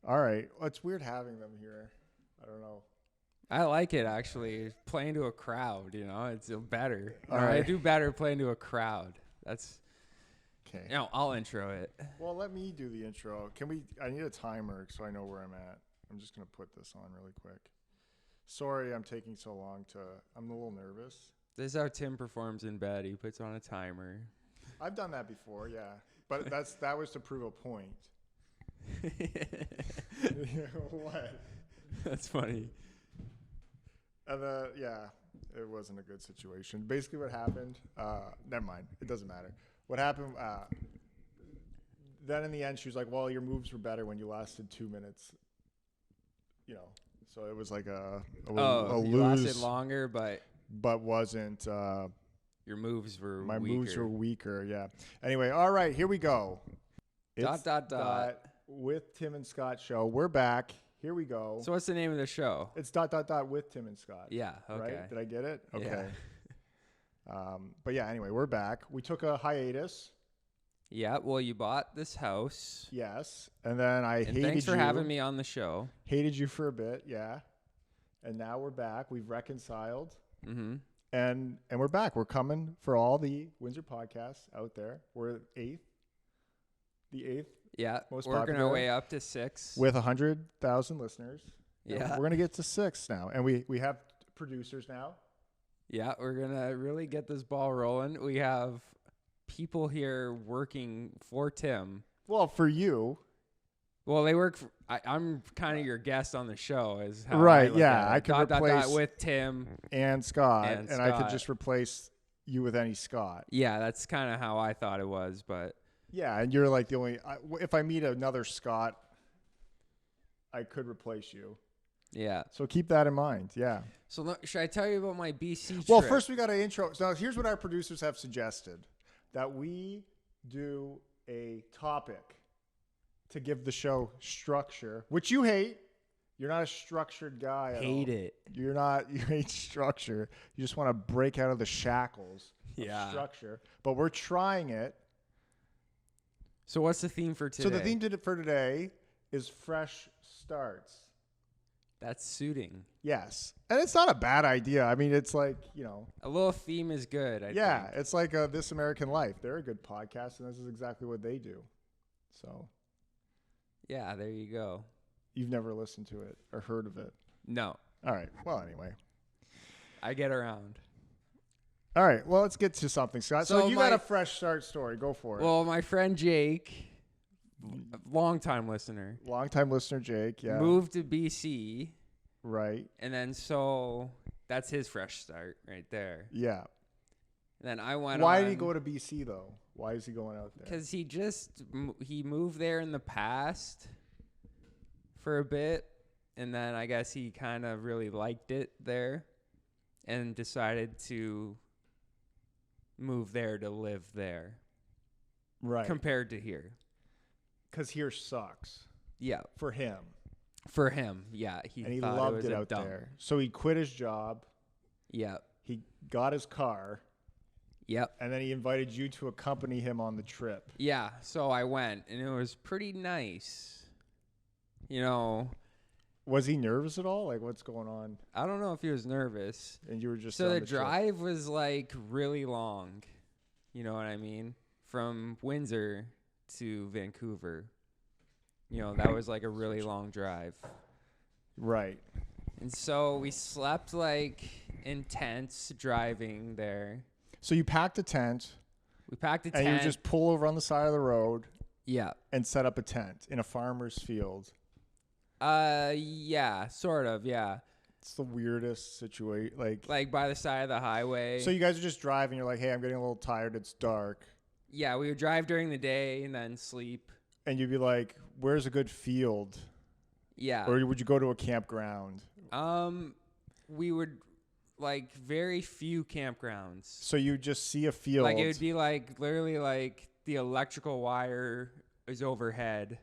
All right. Well, it's weird having them here. I don't know. I like it, actually. Playing to a crowd, it's better. All I right. do better playing to a crowd. That's, Okay. I'll intro it. Well, let me do the intro. I need a timer so I know where I'm at. I'm just going to put this on really quick. Sorry I'm taking so long I'm a little nervous. This is how Tim performs in bed. He puts on a timer. I've done that before, yeah. But that was to prove a point. What? That's funny. And it wasn't a good situation. Basically what happened, never mind. It doesn't matter. What happened, then in the end, she was like, well, your moves were better when you lasted 2 minutes. So it was like a lose. You lasted longer, but wasn't. Your moves were my weaker. moves were weaker, yeah. Anyway, all right, here we go. It's ... with Tim and Scott show. We're back. Here we go. So what's the name of the show? It's ... with Tim and Scott. Yeah, okay. Right? Did I get it? Okay. Yeah. But yeah, anyway, we're back. We took a hiatus. Yeah, well, you bought this house. Yes. And then hated you. Thanks for having me on the show. Hated you for a bit, yeah. And now we're back. We've reconciled. Mm-hmm. And we're back. We're coming for all the Windsor podcasts out there. We're the eighth. Yeah, most working popular, our way up to 6. with 100,000 listeners. Yeah. And we're going to get to 6 now. And we have producers now. Yeah, we're going to really get this ball rolling. We have people here working for Tim. Well, for you. Well, they work for, I'm kind of your guest on the show. Is how right, I yeah. I could replace with Tim and Scott, and I could just replace you with any Scott. Yeah, that's kind of how I thought it was, but... Yeah, and you're like the only... if I meet another Scott, I could replace you. Yeah. So keep that in mind, yeah. So should I tell you about my BC trip? Well, first we got to intro. So here's what our producers have suggested. That we do a topic to give the show structure, which you hate. You're not a structured guy at all. Hate it. You hate structure. You just want to break out of the shackles of structure. But we're trying it. So what's the theme for today? So the theme for today is fresh starts. That's suiting. Yes. And it's not a bad idea. I mean, it's like, a little theme is good, I think. It's like This American Life. They're a good podcast, and this is exactly what they do. So. Yeah, there you go. You've never listened to it or heard of it? No. All right. Well, anyway. I get around. All right. Well, let's get to something, Scott. So you got a fresh start story. Go for it. Well, my friend Jake, long-time listener. Long-time listener Jake, yeah. Moved to BC. Right. And then so that's his fresh start right there. Yeah. And then I went Why did he go to BC, though? Why is he going out there? Because he moved there in the past for a bit. And then I guess he kind of really liked it there and decided to move there to live there. Right. Compared to here. Because here sucks. Yeah. For him. For him, yeah. He loved it out there. So he quit his job. Yep. He got his car. Yep. And then he invited you to accompany him on the trip. Yeah. So I went, and it was pretty nice. Was he nervous at all? Like, what's going on? I don't know if he was nervous. And you were just So the drive was like really long. You know what I mean? From Windsor to Vancouver. That was like a really long drive. Right. And so we slept like in tents driving there. So you packed a tent. We packed a tent. And you just pull over on the side of the road. Yeah. And set up a tent in a farmer's field. Yeah, sort of, yeah. It's the weirdest situation. Like by the side of the highway. So you guys are just driving. You're like, hey, I'm getting a little tired. It's dark. Yeah, we would drive during the day and then sleep. And you'd be like, where's a good field? Yeah. Or would you go to a campground? We would, like, very few campgrounds. So you just see a field. Like, it would be, like, literally, like, the electrical wire is overhead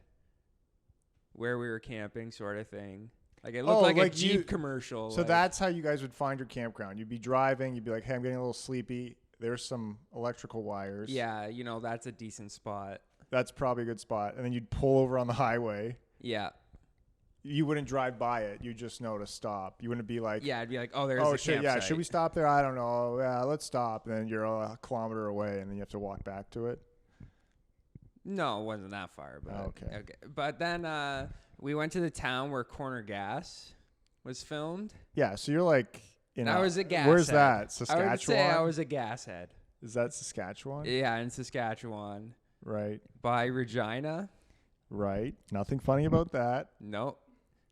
where we were camping sort of thing. Like, it looked like a Jeep commercial. So that's how you guys would find your campground. You'd be driving. You'd be like, hey, I'm getting a little sleepy. There's some electrical wires. Yeah, that's a decent spot. That's probably a good spot. And then you'd pull over on the highway. Yeah. You wouldn't drive by it. You just know to stop. You wouldn't be like, Yeah, I'd be like, oh, there's oh a shit, yeah, campsite. should we stop there? I don't know. Yeah, let's stop. And then you're a kilometer away, and then you have to walk back to it. No, it wasn't that far. But Okay. But then we went to the town where Corner Gas was filmed. Yeah, so you're like, I was a gas where's head. that? Saskatchewan? I would say I was a gas head. Is that Saskatchewan? Yeah, in Saskatchewan. Right. By Regina. Right. Nothing funny about that. Nope.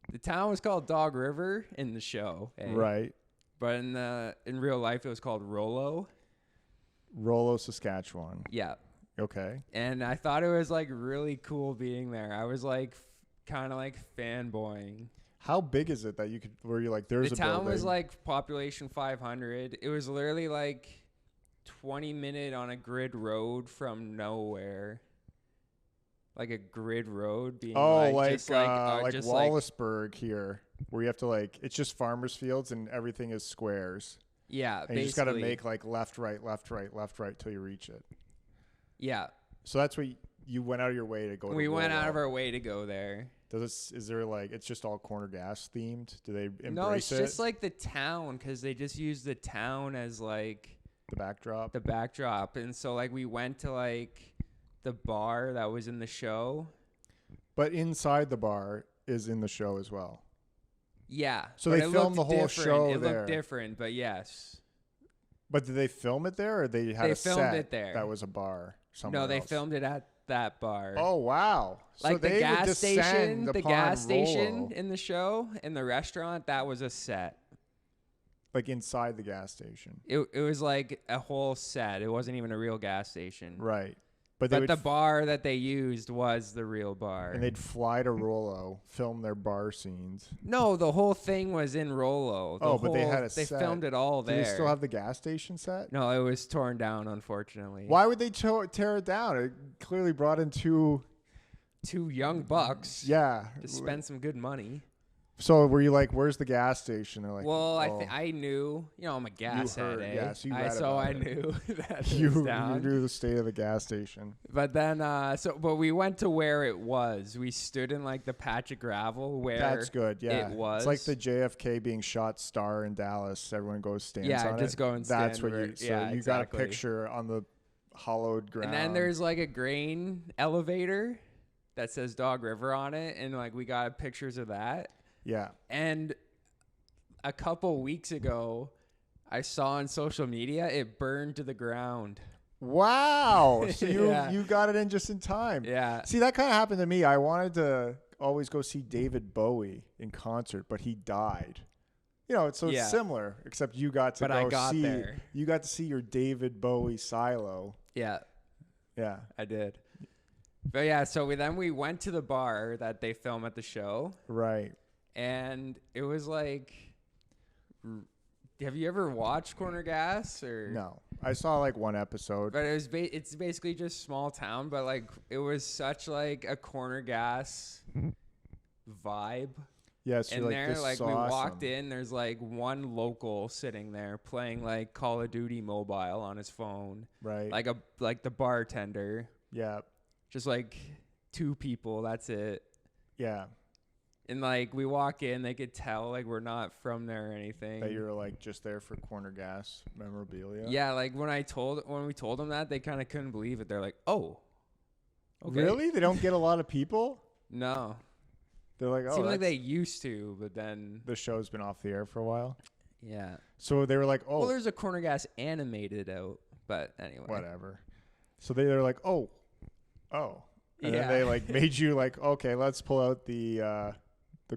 The town was called Dog River in the show. Right. But in real life, it was called Rollo. Rollo, Saskatchewan. Yeah. Okay. And I thought it was like really cool being there. I was like kind of like fanboying. How big is it that where you're like, there's a building? The town was like population 500. It was literally like 20-minute on a grid road from nowhere. Like a grid road being like just like Wallaceburg here, where you have to like, it's just farmers fields and everything is squares. Yeah, and you just got to make like left, right, left, right, left, right till you reach it. Yeah. So that's what you went out of your way to go to. We went out of our way to go there. Is there like, it's just all Corner Gas themed? Do they embrace it? No, it's just like the town, because they just use the town as like the backdrop. And so like we went to like the bar that was in the show. But inside the bar is in the show as well. Yeah. So they filmed the whole show there. It there. looked different, but yes. But did they film it there, or they had they a filmed set it there. that was a bar somewhere No, they else? filmed it at that bar. Oh, wow. Like so the they gas would station, descend the upon gas station Rollo, in the show, in the restaurant, that was a set. like inside the gas station. It was like a whole set. It wasn't even a real gas station. Right. But the bar that they used was the real bar. And they'd fly to Rollo, film their bar scenes. No, the whole thing was in Rollo. But they had a They set. filmed it all there. Do they still have the gas station set? No, it was torn down, unfortunately. Why would they tear it down? It clearly brought in two young bucks. Yeah. To spend some good money. So were you like, where's the gas station? They're like, well, I knew, I'm a gas head, eh? Yeah, so you read so about I it. knew that you it was down. You knew the state of the gas station. But then, but we went to where it was. We stood in like the patch of gravel where that's good. Yeah, it was. It's like the JFK being shot star in Dallas. Everyone goes stands on it. just go and stand. That's what you. So you exactly. got a picture on the hollowed ground. And then there's like a grain elevator that says Dog River on it, and like we got pictures of that. Yeah. And a couple weeks ago, I saw on social media it burned to the ground. Wow. So you got it in just in time. Yeah. See, that kind of happened to me. I wanted to always go see David Bowie in concert, but he died. It's similar, except you got to there. You got to see your David Bowie silo. Yeah. Yeah. I did. But yeah, so we went to the bar that they film at the show. Right. And it was like, have you ever watched Corner Gas or no? I saw like one episode. But it's basically just small town, but like it was such like a Corner Gas vibe. Yes, and like, there, this like is we awesome. walked in, there's like one local sitting there playing like Call of Duty Mobile on his phone. Right. Like the bartender. Yeah. Just like two people. That's it. Yeah. And like we walk in, they could tell like we're not from there or anything. That you're like just there for Corner Gas memorabilia. Yeah, like when we told them that, they kind of couldn't believe it. They're like, "Oh, okay." Really? They don't get a lot of people? No. They're like, "Oh." Seemed like they used to, but then the show's been off the air for a while. Yeah. So they were like, "Oh." Well, there's a Corner Gas animated out, but anyway. Whatever. So they're like, "Oh." And then they like made you like, "Okay, let's pull out the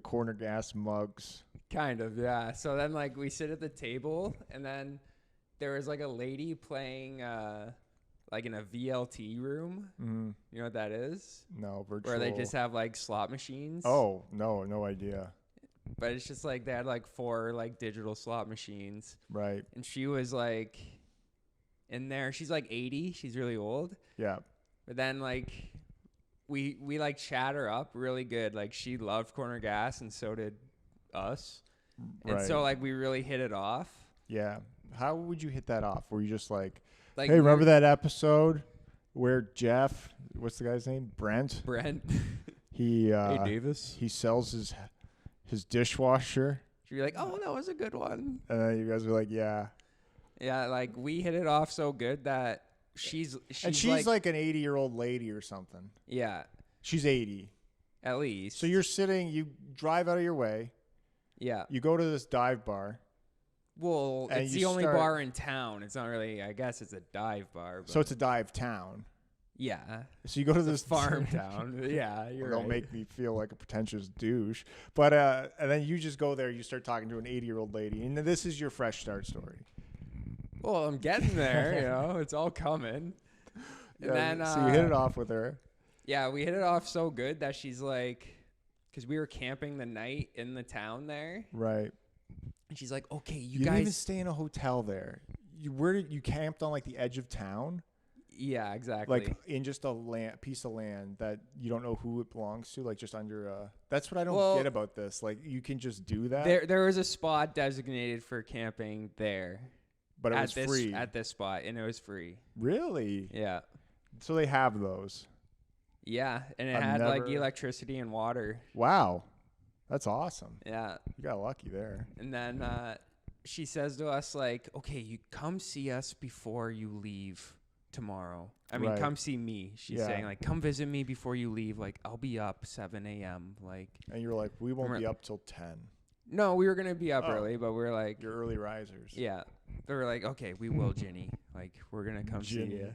Corner Gas mugs." Kind of, yeah. So then like we sit at the table, and then there was like a lady playing like in a VLT room. Mm-hmm. You know what that is? No, virtual. Where they just have like slot machines. Oh, no idea. But it's just like they had like 4 like digital slot machines. Right. And she was like in there. She's like 80. She's really old. Yeah. But then like we like chat her up really good. Like she loved Corner Gas, and so did us. Right. And so like we really hit it off. Yeah. How would you hit that off? Were you just like Like, hey, remember that episode where Jeff, what's the guy's name? Brent. Brent. He hey, Davis. He sells his His dishwasher. She'd be like, "Oh, that was a good one." And then you guys were like, yeah. Yeah, like we hit it off so good that she's like an 80-year-old lady or something. Yeah, She's 80. at least. So you drive out of your way. Yeah. You go to this dive bar. Well, it's the only bar in town. It's not really, I guess it's a dive bar. But so it's a dive town. Yeah. So you go to this farm town. Yeah, you're Don't right. make me feel like a pretentious douche. But and then you just go there. You start talking to an 80-year-old lady, and this is your fresh start story. Well, I'm getting there. It's all coming. And then so you hit it off with her. Yeah, we hit it off so good that she's like, because we were camping the night in the town there. Right. And she's like, okay, you didn't guys even stay in a hotel there. You camped on like the edge of town? Yeah, exactly. Like in just a piece of land that you don't know who it belongs to, like just under that's what I don't get about this. Like you can just do that. There was a spot designated for camping there. But it was free. At this spot, and it was free. Really? Yeah. So they have those. Yeah, and it had like electricity and water. Wow. That's awesome. Yeah. You got lucky there. And then she says to us like, okay, you come see us before you leave tomorrow. I mean, come see me. She's saying like, come visit me before you leave. Like, I'll be up 7 a.m. Like, and you're like, we won't be up till 10. No, we were going to be up early, but we're like. You're early risers. Yeah. They were like, okay, we will, Ginny. Like, we're going to come see you.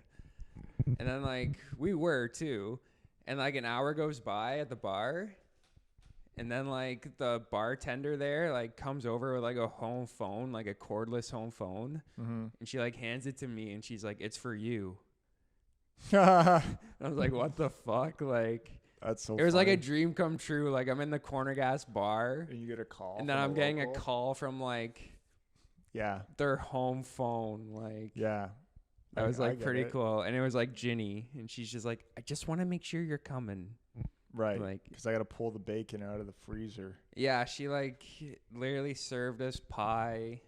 And then like, we were too. And like an hour goes by at the bar. And then like the bartender there like comes over with like a home phone, like a cordless home phone. Mm-hmm. And she like hands it to me and she's like, it's for you. I was like, what the fuck? Like, that's so it was like a dream come true. Like I'm in the Corner Gas bar. And you get a call. And then I'm getting a call from like their home phone. Like that was like pretty cool. And it was like Ginny. And she's just like, I just want to make sure you're coming. Right, like because I got to pull the bacon out of the freezer. Yeah, she like literally served us pie,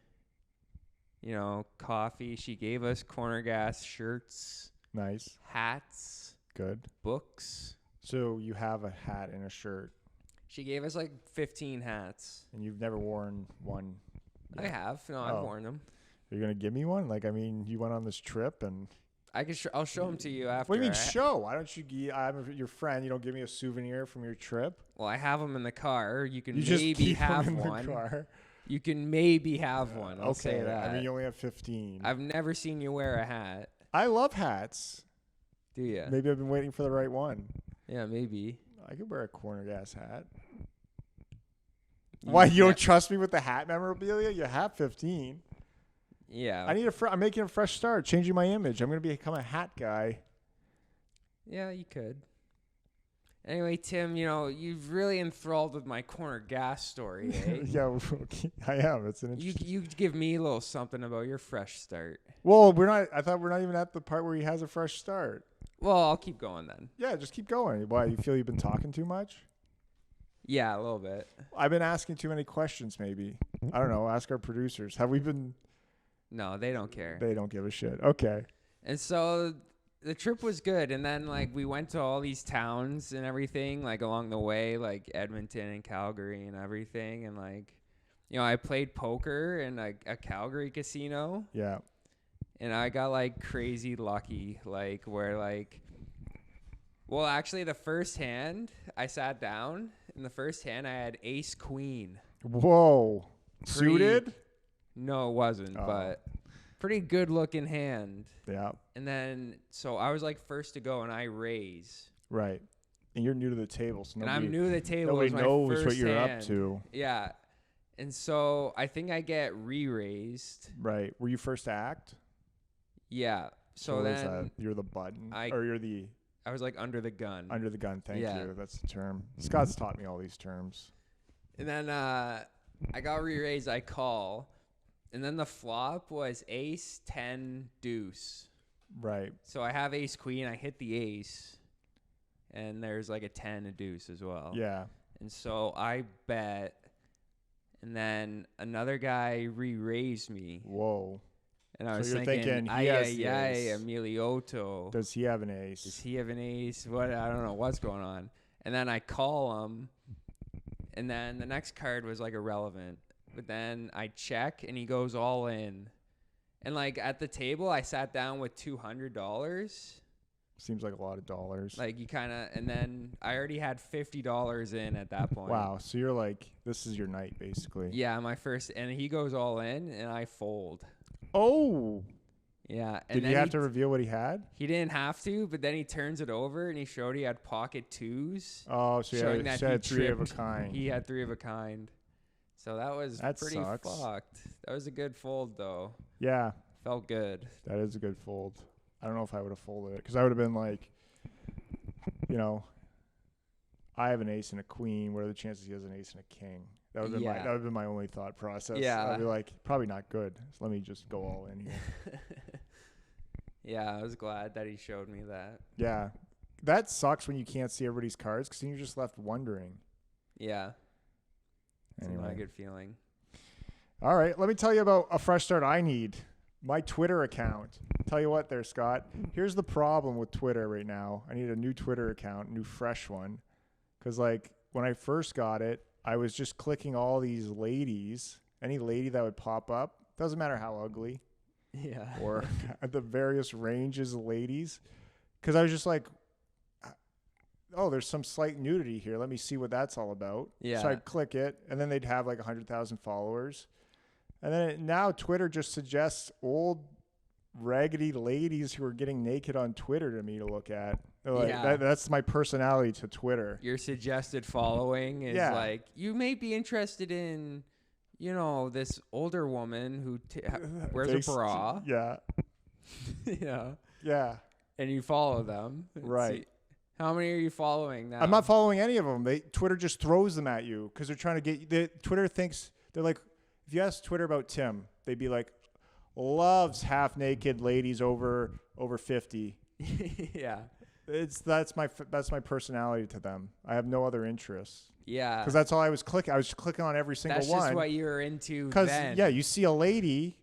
coffee. She gave us Corner Gas shirts. Nice. Hats. Good. Books. So you have a hat and a shirt. She gave us like 15 hats. And you've never worn one? Yet. I have. No, I've worn them. You're going to give me one? Like, I mean, you went on this trip and... I'll show them to you after. What do you mean show? Why don't you? I'm your friend. You don't give me a souvenir from your trip. Well, I have them in the car. You can maybe have one. The car. You can maybe have one. I'll say that. I mean, you only have 15. I've never seen you wear a hat. I love hats. Do you? Maybe I've been waiting for the right one. Yeah, maybe. I could wear a Corner Gas hat. Why you don't trust me with the hat memorabilia? You have 15. Yeah. I'm making a fresh start, changing my image. I'm going to become a hat guy. Yeah, you could. Anyway, Tim, you've really enthralled with my Corner Gas story, eh? Yeah, okay. I am. It's an interesting... You give me a little something about your fresh start. Well, I thought we're not even at the part where he has a fresh start. Well, I'll keep going then. Yeah, just keep going. Why, you feel you've been talking too much? Yeah, a little bit. I've been asking too many questions, maybe. I don't know. Ask our producers. Have we been... No, they don't care. They don't give a shit. Okay. And so the trip was good. And then, like, we went to all these towns and everything, like, along the way, like Edmonton and Calgary and everything. And, like, I played poker in a Calgary casino. Yeah. And I got, like, crazy lucky, like, where, like, well, actually, the first hand, I sat down. In the first hand, I had ace queen. Whoa. Suited? No, it wasn't, but pretty good looking hand. Yeah. And then, so I was like first to go and I raise. Right. And you're new to the table. So I'm new to the table. Nobody knows what you're up to. Yeah. And so I think I get re-raised. Right. Were you first to act? Yeah. So then. You're the button? Or you're the. I was like under the gun. Under the gun. Thank you. That's the term. Scott's taught me all these terms. And then I got re-raised. I call. And then the flop was ace, 10, deuce. Right. So I have ace, queen. I hit the ace. And there's like a 10, a deuce as well. Yeah. And so I bet. And then another guy re-raised me. Whoa. And I was thinking, Emilioto. Does he have an ace? Does he have an ace? What? I don't know what's going on. And then I call him. And then the next card was like irrelevant. But then I check and he goes all in. And like at the table, I sat down with $200. Seems like a lot of dollars. Like you kind of, and then I already had $50 in at that point. Wow. So you're like, this is your night, basically. Yeah, my first, and he goes all in and I fold. Oh. Yeah. And Did he have to reveal what he had? He didn't have to, but then he turns it over and he showed he had pocket twos. Oh, so showing he that had he 3 of a tripped. kind. He had 3 of a kind. So that was pretty sucks. fucked. That was a good fold, though. Yeah. Felt good. That is a good fold. I don't know if I would have folded it because I would have been like, I have an ace and a queen. What are the chances he has an ace and a king? That would have been my only thought process. Yeah. I'd be like, probably not good. So let me just go all in here. Yeah, I was glad that he showed me that. Yeah. That sucks when you can't see everybody's cards because then you're just left wondering. Yeah. It's Anyway. not a good feeling. All right. Let me tell you about a fresh start I need. My Twitter account. Tell you what there, Scott. Here's the problem with Twitter right now. I need a new Twitter account, new fresh one. Because, like, when I first got it, I was just clicking all these ladies. Any lady that would pop up. Doesn't matter how ugly. Yeah. Or the various ranges of ladies. Because I was just like, oh, there's some slight nudity here. Let me see what that's all about. Yeah. So I'd click it, and then they'd have like 100,000 followers. And then now Twitter just suggests old raggedy ladies who are getting naked on Twitter to me to look at. Like, Yeah. That's my personality to Twitter. Your suggested following is like, you may be interested in, this older woman who wears a bra. Yeah. Yeah. Yeah. And you follow them. Right. See, how many are you following now? I'm not following any of them. Twitter just throws them at you because they're trying to get. Twitter thinks they're like, if you ask Twitter about Tim, they'd be like, loves half naked ladies over 50. Yeah. That's my personality to them. I have no other interests. Yeah. Because that's all I was clicking. I was clicking on every single one. That's just what you were into. Because then. you see a lady,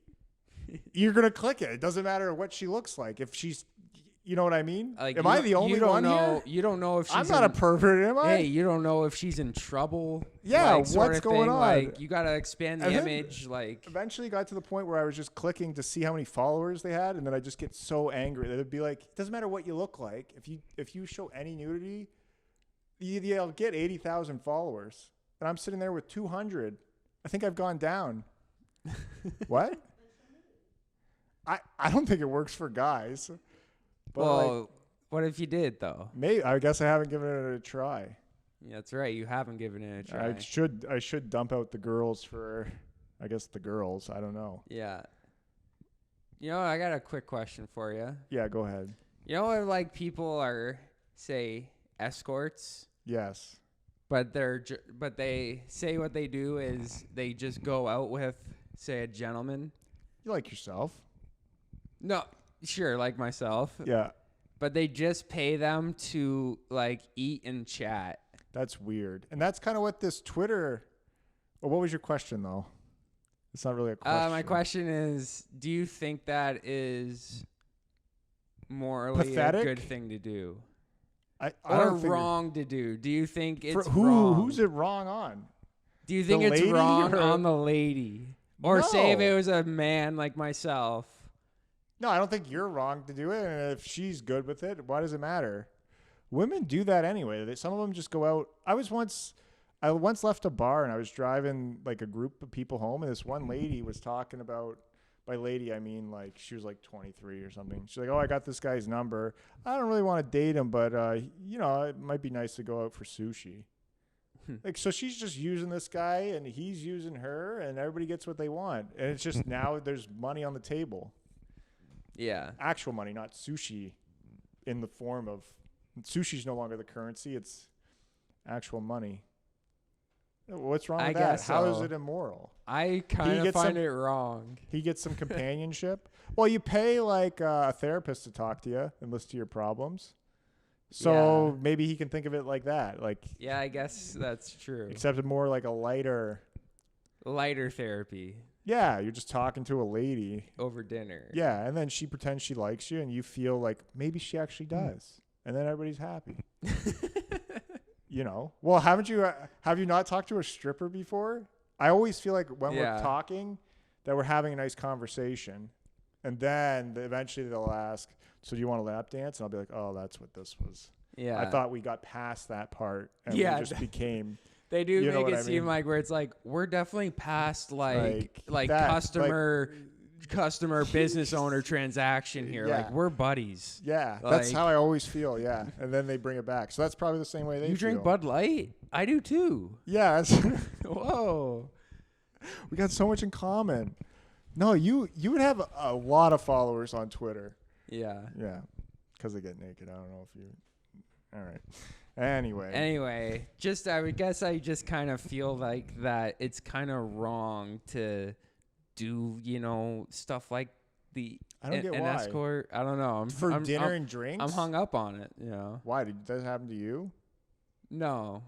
you're gonna click it. It doesn't matter what she looks like. If she's, you know what I mean? Like, am I the only one here? You don't know if she's I'm not a pervert, am I? Hey, you don't know if she's in trouble. Yeah, like, sort what's of going thing. on? Like, you gotta expand the And then image. Like, eventually got to the point where I was just clicking to see how many followers they had, and then I just get so angry that it'd be like, it doesn't matter what you look like. If you show any nudity, you'll get 80,000 followers, and I'm sitting there with 200. I think I've gone down. What? I don't think it works for guys. But well, what if you did though? maybe I guess I haven't given it a try. Yeah, that's right. You haven't given it a try. I should dump out the girls for, I guess, the girls. I don't know. Yeah. I got a quick question for you. Yeah, go ahead. When like people are say escorts, Yes. but but they say what they do is they just go out with say a gentleman. You like yourself. No, sure, like myself. Yeah. But they just pay them to like eat and chat. That's weird. And that's kind of what this Twitter. Well, what was your question though? It's not really a question. My question is, do you think that is morally Pathetic? a good thing to do? I Or don't think wrong to do? Do you think it's wrong? wrong? Who's it wrong on? Do you think the it's lady wrong or- on the lady? Or say if No. it was a man like myself. No, I don't think you're wrong to do it. And if she's good with it, why does it matter? Women do that anyway. Some of them just go out. I once left a bar and I was driving like a group of people home, and this one lady was talking about. By lady, I mean like she was like 23 or something. She's like, "Oh, I got this guy's number. I don't really want to date him, but it might be nice to go out for sushi." Like, so she's just using this guy, and he's using her, and everybody gets what they want. And it's just now there's money on the table. Yeah. Actual money, not sushi in the form of sushi's no longer the currency. It's actual money. What's wrong with I that? guess How is so. it immoral? I kind of gets find some- it wrong. He gets some companionship. Well, you pay like a therapist to talk to you and listen to your problems. So Yeah. maybe he can think of it like that. Like, Yeah, I guess that's true. except it more like a lighter. Lighter therapy Yeah, you're just talking to a lady. over dinner. Yeah, and then she pretends she likes you, and you feel like maybe she actually does. And then everybody's happy. Well, have you not talked to a stripper before? I always feel like when we're talking that we're having a nice conversation, and then eventually they'll ask, so do you want a lap dance? And I'll be like, oh, that's what this was. Yeah. I thought we got past that part and we just became. They do make it seem like where it's like, we're definitely past like that, customer business owner transaction here. Like, we're buddies. Yeah, that's how I always feel. Yeah, and then they bring it back. So that's probably the same way they feel. You drink Bud Light? I do too. Yeah. Whoa. We got so much in common. No, you would have a lot of followers on Twitter. Yeah. Yeah, because they get naked. I don't know if you. All right. Anyway, I would guess I just kind of feel like that it's kind of wrong to do, stuff like I don't get why. escort. I don't know. For dinner and drinks? I'm hung up on it, Why? Did that happen to you? No.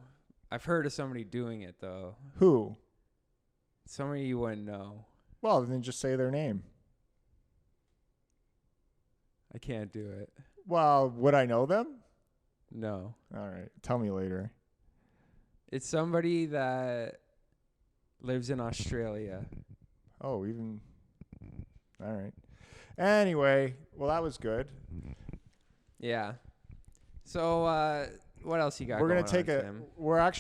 I've heard of somebody doing it, though. Who? Somebody you wouldn't know. Well, then just say their name. I can't do it. Well, would I know them? No. All right. Tell me later. It's somebody that lives in Australia. Oh, even. All right. Anyway, well, that was good. Yeah. So, what else you got? We're gonna take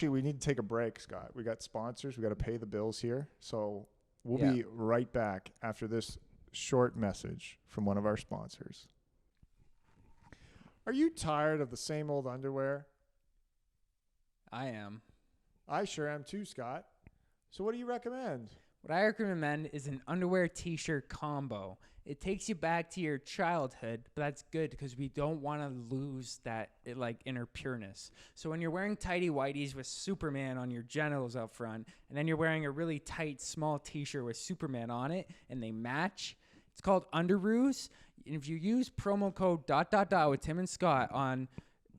we need to take a break, Scott. We got sponsors. We got to pay the bills here. So we'll be right back after this short message from one of our sponsors. Are you tired of the same old underwear? I am. I sure am too, Scott. So what do you recommend? What I recommend is an underwear t-shirt combo. It takes you back to your childhood, but that's good because we don't want to lose that inner pureness. So when you're wearing tighty whities with Superman on your genitals up front, and then you're wearing a really tight small t-shirt with Superman on it, and they match, it's called Underoos. And if you use promo code ... with Tim and Scott on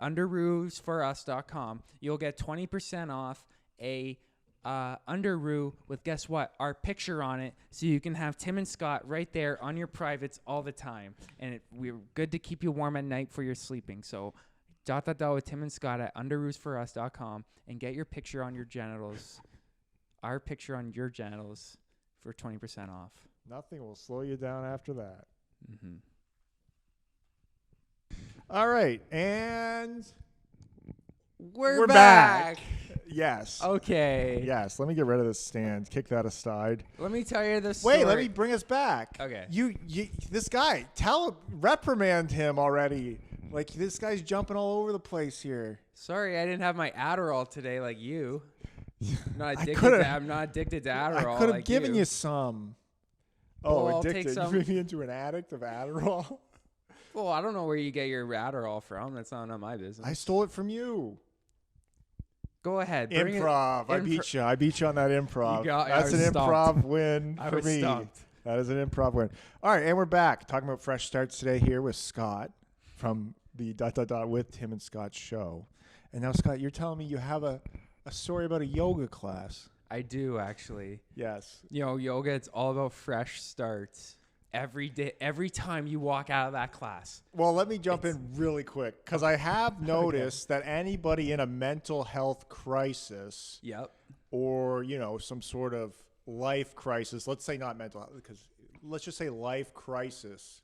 underoosforus.com, you'll get 20% off a underoo with, guess what, our picture on it, so you can have Tim and Scott right there on your privates all the time, and we're good to keep you warm at night for your sleeping. So ... with Tim and Scott at underoosforus.com and get your picture on your genitals, our picture on your genitals, for 20% off. Nothing will slow you down after that. Mm-hmm. All right, and we're back. Yes. Okay. Yes. Let me get rid of this stand. Kick that aside. Let me tell you this story. Wait, let me bring us back. Okay. You this guy, reprimand him already. Like, this guy's jumping all over the place here. Sorry, I didn't have my Adderall today like you. I'm not addicted to Adderall. I could have given you some. Well, addicted. You made me into an addict of Adderall? Well, I don't know where you get your Adderall from. That's none of my business. I stole it from you. Go ahead. Improv. I beat you. I beat you on that improv. That's an improv win for me. Stumped. That is an improv win. All right, and we're back talking about fresh starts today here with Scott from the ... with Tim and Scott show. And now, Scott, you're telling me you have a story about a yoga class. I do, actually. Yes. Yoga, it's all about fresh starts. Every day, every time you walk out of that class. Well, let me jump in really quick, because I have noticed that anybody in a mental health crisis, or some sort of life crisis, let's say not mental health, because let's just say life crisis,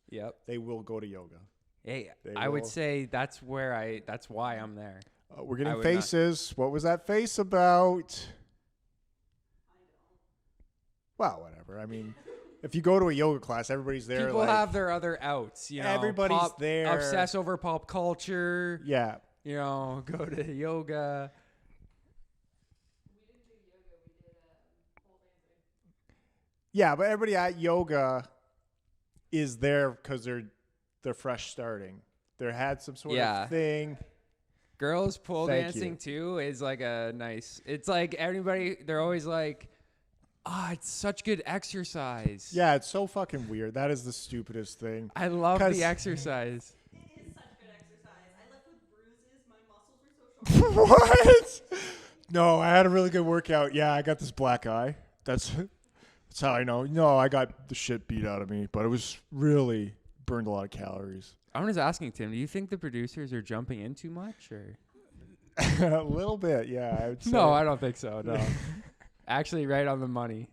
they will go to yoga. Hey, I would say that's why I'm there. We're getting faces. What was that face about? Well, whatever. I mean, if you go to a yoga class, everybody's there. People have their other outs. Everybody's there. Obsess over pop culture. Yeah. Go to yoga. We didn't do yoga. We did pole dancing. Yeah, but everybody at yoga is there because they're fresh starting. They had some sort of thing. Girls pole dancing too is like a nice. It's like everybody. They're always like, it's such good exercise. Yeah, it's so fucking weird. That is the stupidest thing. I love the exercise. It is such good exercise. I left with bruises. My muscles were so short. What? No, I had a really good workout. Yeah, I got this black eye. That's how I know. No, I got the shit beat out of me, but it was really burned a lot of calories. I'm just asking, Tim, do you think the producers are jumping in too much, or? A little bit, yeah. I would say. No, I don't think so. No. Actually, right on the money.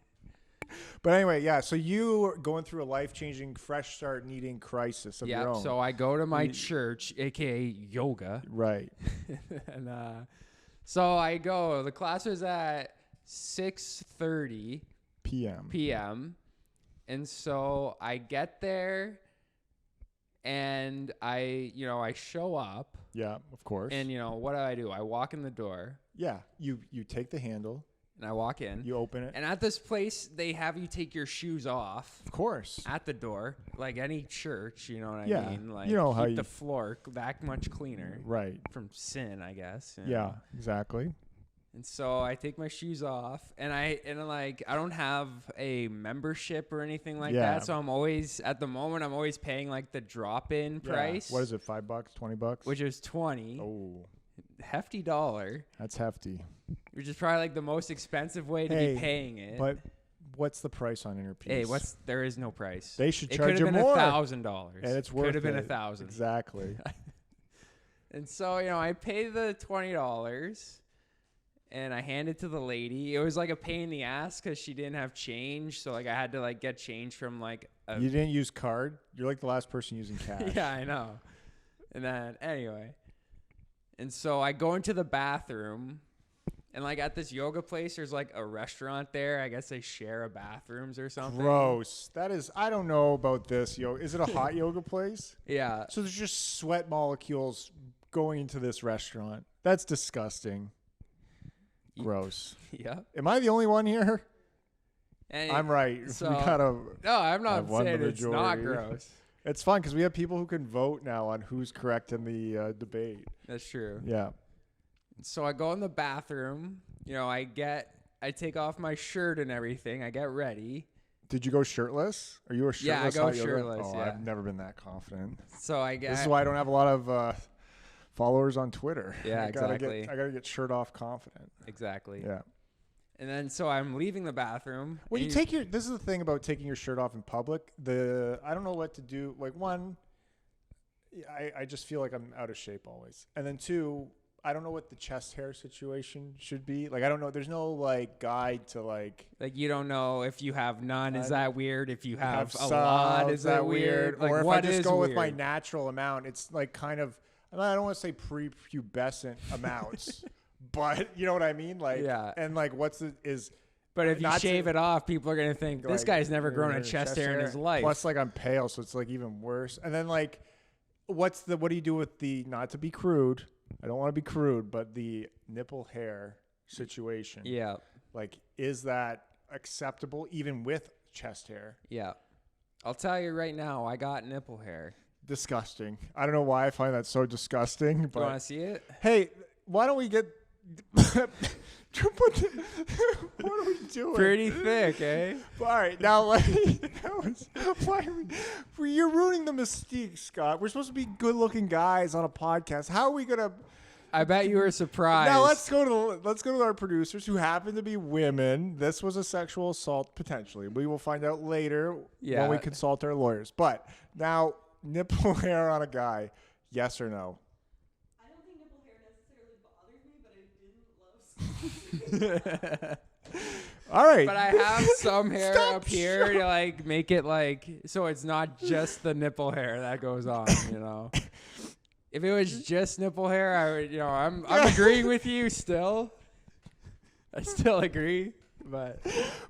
But anyway, yeah. So you are going through a life-changing, fresh start, needing crisis of your Yeah. own. So I go to my church, aka yoga, Right. and so I go. The class was at 6:30 PM. p.m. And so I get there, and I show up, Yeah, of course. and what do? I walk in the door, yeah, you take the handle, and I walk in. you open it. And at this place, they have you take your shoes off Of course. at the door, like any church. You know what Yeah, I mean? Like you know how keep you- the floor that much cleaner Right. from sin, I guess. you Yeah, know? exactly. And so I take my shoes off, and I don't have a membership or anything like Yeah. that. So I'm always paying like the drop-in Yeah. price. What is it? $5, $20? Which is 20, Oh, hefty dollar, that's hefty. which is probably like the most expensive way to Hey, be paying it. But what's the price on Inner Peace? hey, there is no price. They should It charge could you have been more. $1,000, And it's worth Could have been it. 1,000. Exactly. And so I pay the $20. And I hand it to the lady. It was like a pain in the ass because she didn't have change. So like I had to like get change from like a You didn't use card? You're like the last person using cash. yeah, I know. And then anyway. And so I go into the bathroom, and like at this yoga place, there's like a restaurant there. I guess they share a bathrooms or something. Gross. That is, I don't know about this. Is it a hot yoga place? Yeah. So there's just sweat molecules going into this restaurant. That's disgusting. Gross. Yeah. Am I the only one here? And I'm right. so- We gotta. No, I'm not I've won the saying it's not majority. gross. It's fun because we have people who can vote now on who's correct in the debate. That's true. Yeah. So I go in the bathroom. I take off my shirt and everything. I get ready. Did you go shirtless? Are you a shirtless? Yeah, I go hot yoga? shirtless, Oh, yeah. I've never been that confident. So I get. This is why I don't have a lot of followers on Twitter. Yeah, I gotta exactly. I gotta get shirt off confident. Exactly. Yeah. And then so I'm leaving the bathroom. When and you take this is the thing about taking your shirt off in public. I don't know what to do. Like one, I just feel like I'm out of shape always. And then two, I don't know what the chest hair situation should be. Like I don't know. There's no like guide to like. like you don't know if you have none, is None. that weird? If you have a some, lot, is that weird? Like or if I what just is go with my weird? natural amount, it's like kind of. I don't want to say prepubescent amounts, but you know what I mean. Like Yeah. And like is. But if you not to- shave it off, people are gonna think this like, guy's never grown a chest hair in his life. Plus, like I'm pale, so it's like even worse. And then like, what do you do with the? Not to be crude, I don't want to be crude, but the nipple hair situation. Yeah. Like, is that acceptable even with chest hair? Yeah. I'll tell you right now, I got nipple hair. Disgusting. I don't know why I find that so disgusting, Do you want to but see it? hey, why don't we get? What are we doing? Pretty thick, eh? All right, now like, you're ruining the mystique, Scott. We're supposed to be good-looking guys on a podcast. How are we gonna? I bet you were surprised. Now let's go to our producers who happen to be women. This was a sexual assault potentially. We will find out later Yeah. when we consult our lawyers. But now, nipple hair on a guy, yes or no? I don't think nipple hair necessarily bothers me, but I didn't love All right. But I have some hair Stop up here to like make it like so it's not just the nipple hair that goes on, If it was just nipple hair, I would, I'm agreeing with you still. I still agree, but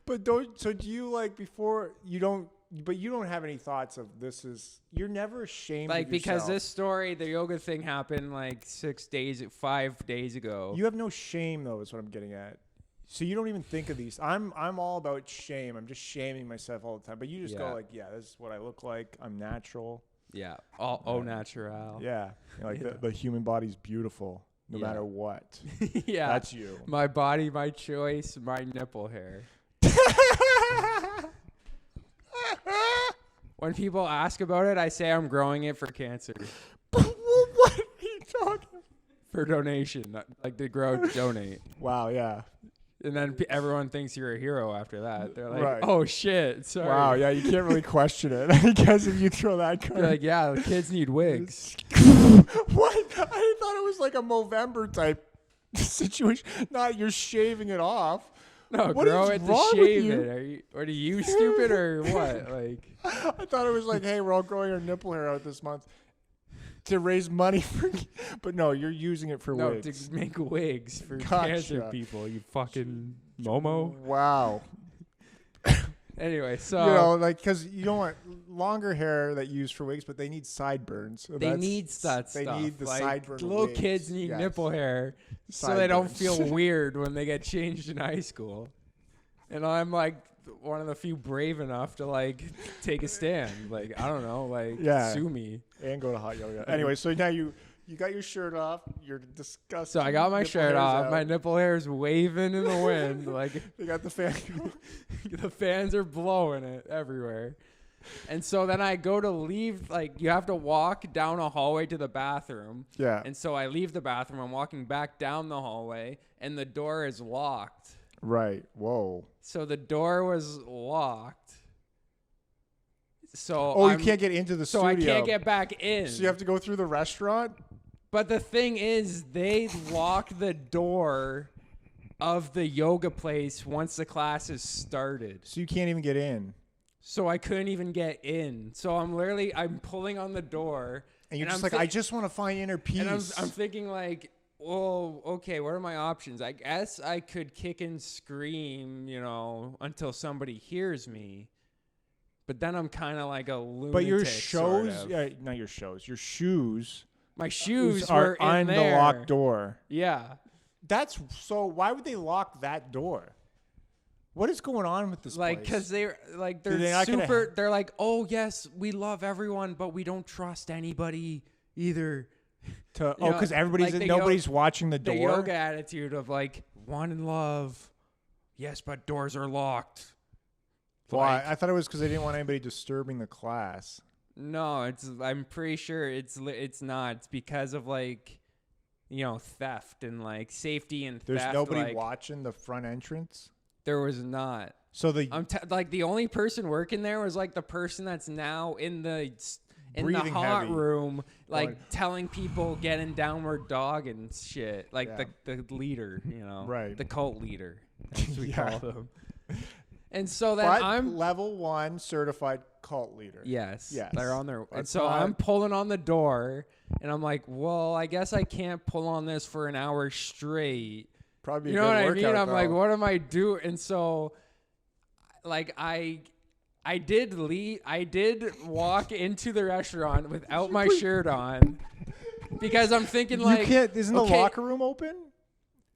But do you like before you don't? But you don't have any thoughts of this is. You're never ashamed. like of because yourself. this story, the yoga thing happened like 5 days ago. You have no shame though. Is what I'm getting at. So you don't even think of these. I'm all about shame. I'm just shaming myself all the time. But you just Yeah. go like, yeah, this is what I look like. I'm natural. Yeah, all au natural. Yeah, like Yeah. the human body's beautiful no Yeah. matter what. Yeah, That's you. my body, my choice, my nipple hair. When people ask about it, I say I'm growing it for cancer, What are you talking? for donation, not- like to donate. Wow. Yeah. And then everyone thinks you're a hero after that. They're like, Right. oh shit, sorry. Wow. Yeah. You can't really question it. I guess if you throw that card. You're like, yeah, the kids need wigs. What? I thought it was like a Movember type situation. Not you're shaving it off. No, What grow is it to wrong with shave you? it. Are you stupid or what? Like, I thought it was like, hey, we're all growing our nipple hair out this month to raise money for. But no, you're using it for no, wigs. to make wigs for Gotcha. cancer people. You fucking momo. Wow. Anyway, so You know, like, because you don't want longer hair that you use for wigs, but they need sideburns. So they that's- need that They stuff. need the like, sideburn. little wigs. kids need Yes. nipple hair so they don't Sideburns. feel weird when they get changed in high school. And I'm like one of the few brave enough to like take a stand. Like, I don't know, like Yeah. sue me. And go to hot yoga. Anyway, so now you got your shirt off. You're disgusting. So I got my nipple shirt hair's off. out. My nipple hair is waving in the wind. Like They got the fan. the fans are blowing it everywhere. And so then I go to leave, like you have to walk down a hallway to the bathroom. Yeah. And so I leave the bathroom. I'm walking back down the hallway and the door is locked. Right. Whoa. So the door was locked. So Oh, you can't get into the so studio. I can't get back in. So you have to go through the restaurant. But the thing is, they lock the door of the yoga place once the class is started. So you can't even get in. So I couldn't even get in. So I'm pulling on the door. And you're And just I'm like, I just want to find inner peace. And I'm thinking like, well, okay, what are my options? I guess I could kick and scream, until somebody hears me. But then I'm kind of like a lunatic. but your sort shows, of. not your shoes. Your shoes My shoes are were in on there. the locked door. Yeah. That's so. Why would they lock that door? What is going on with this Like, place? because they're They're not gonna super. They're like, oh yes, we love everyone, but we don't trust anybody either. Because like the nobody's watching the The door. yoga attitude of like one in love, yes, but doors are locked. Why? Like, I thought it was because they didn't want anybody disturbing the class. no, I'm pretty sure it's not. It's because of like, theft and like safety and There's theft. nobody like, watching the front entrance. There was not. So the Like the only person working there was like the person that's now in the Breathing hot heavy. room, like Going- telling people getting downward dog and shit. Like Yeah. the leader, Right. the cult leader, as we Yeah. call them. And so then but I'm level 1 certified cult leader. yes, Yes. they're on their. And That's so not- I'm pulling on the door, and I'm like, well, I guess I can't pull on this for an hour straight. Probably. You a know good what I mean? workout, I'm like, though. what am I doing? And so, like, I did leave. I did walk into the restaurant without my shirt on because I'm thinking like, you can't. Isn't the okay, locker room open?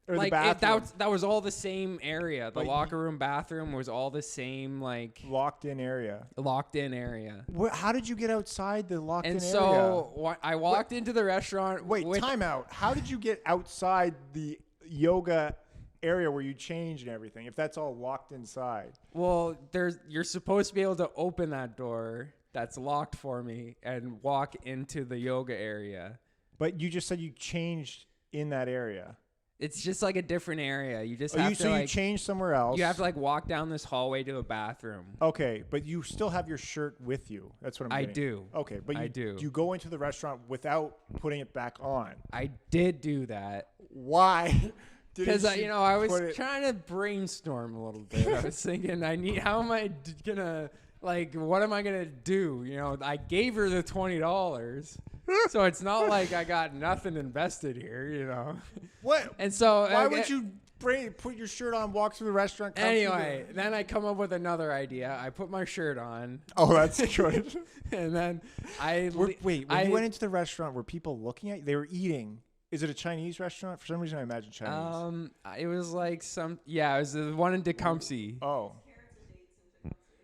Or like the bathroom that was all the same area. The But locker room, bathroom was all the same, like locked in area. locked in area. How did you get outside the locked And in so I walked into the restaurant. area? Wait, with, time out. How did you get outside the yoga area where you change and everything if that's all locked inside? Well, you're supposed to be able to open that door that's locked for me and walk into the yoga area. But you just said you changed in that area. It's just like a different area. You just Oh, have you, to so you like changed somewhere else. you have to like walk down this hallway to a bathroom. Okay, but you still have your shirt with you. That's what I'm I getting. do. Okay, but I do. You go into the restaurant without putting it back on. I did do that Why? because Didn't you I was put it- trying to brainstorm a little bit. I was thinking how am I gonna like what am I gonna do? I gave her the $20. So it's not like I got nothing invested here. What? And so Why would you put your shirt on, walk through the restaurant? Come through Anyway, then I come up with another idea. I put my shirt on, Oh, that's good. and then Wait, when I you went into the restaurant, were people looking at you? They were eating. Is it a Chinese restaurant? For some reason, I imagine Chinese. It was like it was the one in Tecumseh. Oh.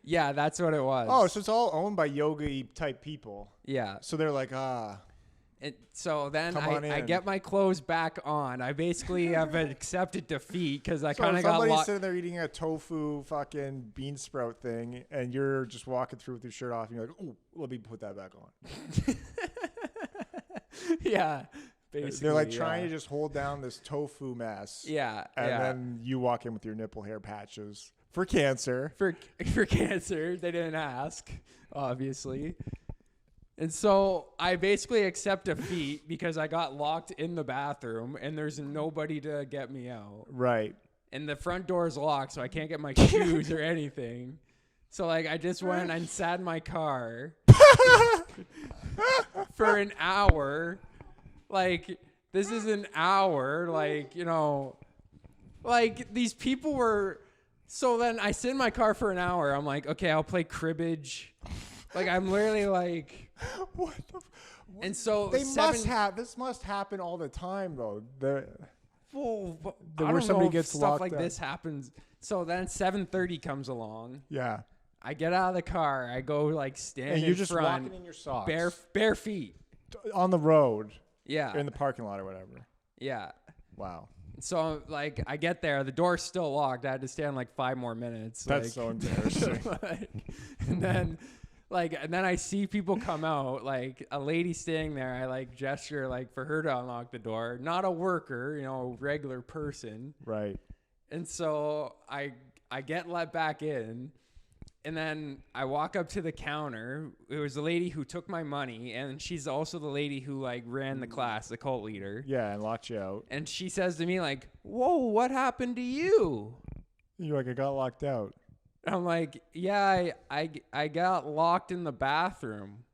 Yeah, that's what it was. Oh, so it's all owned by yoga type people. yeah. So they're like, And so then Come on I in. get my clothes back on. I basically have accepted defeat because I So kind of got somebody's locked. sitting there eating a tofu fucking bean sprout thing, and you're just walking through with your shirt off, and you're like, "Oh, let me put that back on." Yeah, basically. They're like trying to just hold down this tofu mess. Yeah, And yeah. then you walk in with your nipple hair patches for cancer. For cancer, they didn't ask, obviously. And so I basically accept defeat because I got locked in the bathroom and there's nobody to get me out. Right. And the front door is locked, so I can't get my shoes or anything. So, like, I just went and sat in my car for an hour. Like, this is an hour. Like, you know, like, these people were... So then I sit in my car for an hour. I'm like, okay, I'll play cribbage. Like, I'm literally like... What the... And so This must happen all the time, though. Well, I where don't somebody know if gets stuff locked like up. this happens. So then 7:30 comes along. Yeah. I get out of the car. I go like stand And you're in just front, walking in your socks. bare feet. On the road. Yeah. Or in the parking lot or whatever. Yeah. Wow. So like I get there, the door's still locked. I had to stand like 5 more minutes. That's like, so embarrassing. and then I see people come out, like a lady standing there. I like gesture like for her to unlock the door. Not a worker, you know, a regular person. Right. And so I get let back in, and then I walk up to the counter. It was the lady who took my money, and she's also the lady who like ran the class, the cult leader. Yeah, and locked you out. And she says to me like, "Whoa, what happened to you?" You're like, I got locked out. I'm like, "Yeah, I got locked in the bathroom."